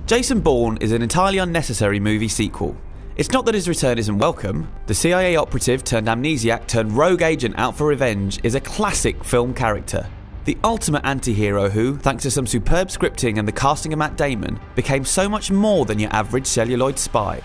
Jason Bourne is an entirely unnecessary movie sequel. It's not that his return isn't welcome. The CIA operative turned amnesiac turned rogue agent out for revenge is a classic film character. The ultimate anti-hero who, thanks to some superb scripting and the casting of Matt Damon, became so much more than your average celluloid spy.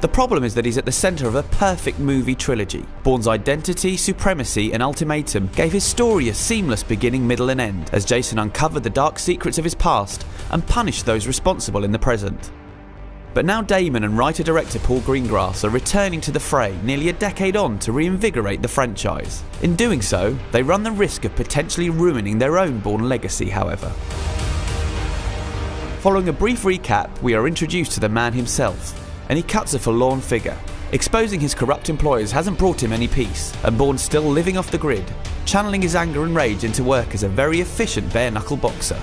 The problem is that he's at the centre of a perfect movie trilogy. Bourne's identity, supremacy and ultimatum gave his story a seamless beginning, middle and end, as Jason uncovered the dark secrets of his past and punished those responsible in the present. But now Damon and writer-director Paul Greengrass are returning to the fray nearly a decade on to reinvigorate the franchise. In doing so, they run the risk of potentially ruining their own Bourne legacy, however. Following a brief recap, we are introduced to the man himself, and he cuts a forlorn figure. Exposing his corrupt employers hasn't brought him any peace, and Bourne's still living off the grid, channeling his anger and rage into work as a very efficient bare-knuckle boxer.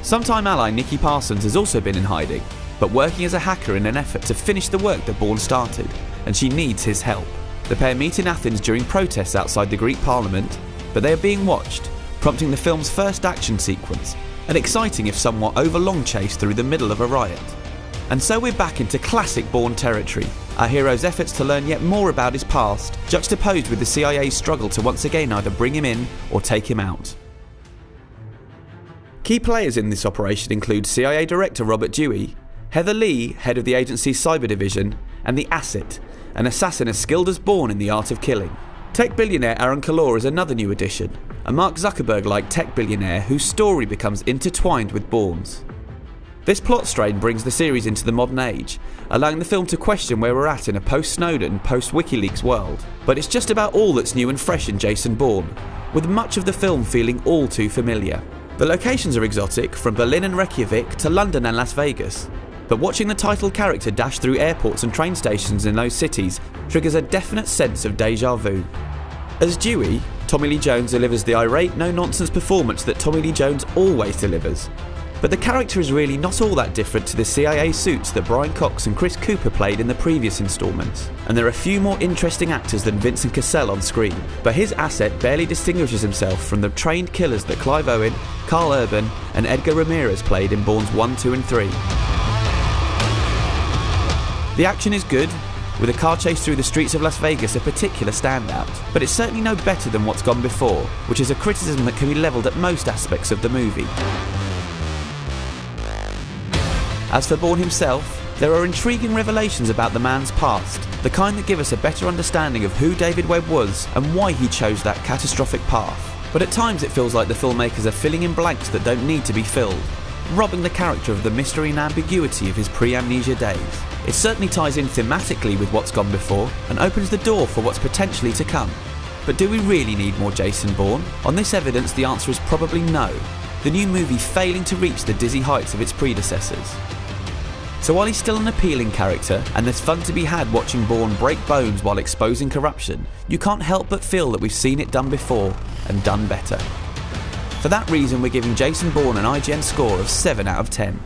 Sometime ally Nikki Parsons has also been in hiding, but working as a hacker in an effort to finish the work that Bourne started, and she needs his help. The pair meet in Athens during protests outside the Greek parliament, but they are being watched, prompting the film's first action sequence, an exciting if somewhat overlong chase through the middle of a riot. And so we're back into classic Bourne territory, our hero's efforts to learn yet more about his past, juxtaposed with the CIA's struggle to once again either bring him in or take him out. Key players in this operation include CIA Director Robert Dewey, Heather Lee, head of the agency's cyber division, and the Asset, an assassin as skilled as Bourne in the art of killing. Tech billionaire Aaron Kalor is another new addition, a Mark Zuckerberg-like tech billionaire whose story becomes intertwined with Bourne's. This plot strain brings the series into the modern age, allowing the film to question where we're at in a post-Snowden, post-WikiLeaks world. But it's just about all that's new and fresh in Jason Bourne, with much of the film feeling all too familiar. The locations are exotic, from Berlin and Reykjavik to London and Las Vegas. But watching the title character dash through airports and train stations in those cities triggers a definite sense of déjà vu. As Dewey, Tommy Lee Jones delivers the irate, no-nonsense performance that Tommy Lee Jones always delivers. But the character is really not all that different to the CIA suits that Brian Cox and Chris Cooper played in the previous instalments. And there are few more interesting actors than Vincent Cassel on screen, but his Asset barely distinguishes himself from the trained killers that Clive Owen, Carl Urban and Edgar Ramirez played in Bourne's 1, 2 and 3. The action is good, with a car chase through the streets of Las Vegas a particular standout, but it's certainly no better than what's gone before, which is a criticism that can be levelled at most aspects of the movie. As for Bourne himself, there are intriguing revelations about the man's past, the kind that give us a better understanding of who David Webb was and why he chose that catastrophic path. But at times it feels like the filmmakers are filling in blanks that don't need to be filled, robbing the character of the mystery and ambiguity of his pre-amnesia days. It certainly ties in thematically with what's gone before and opens the door for what's potentially to come. But do we really need more Jason Bourne? On this evidence, the answer is probably no, the new movie failing to reach the dizzy heights of its predecessors. So while he's still an appealing character, and there's fun to be had watching Bourne break bones while exposing corruption, you can't help but feel that we've seen it done before, and done better. For that reason, we're giving Jason Bourne an IGN score of 7 out of 10.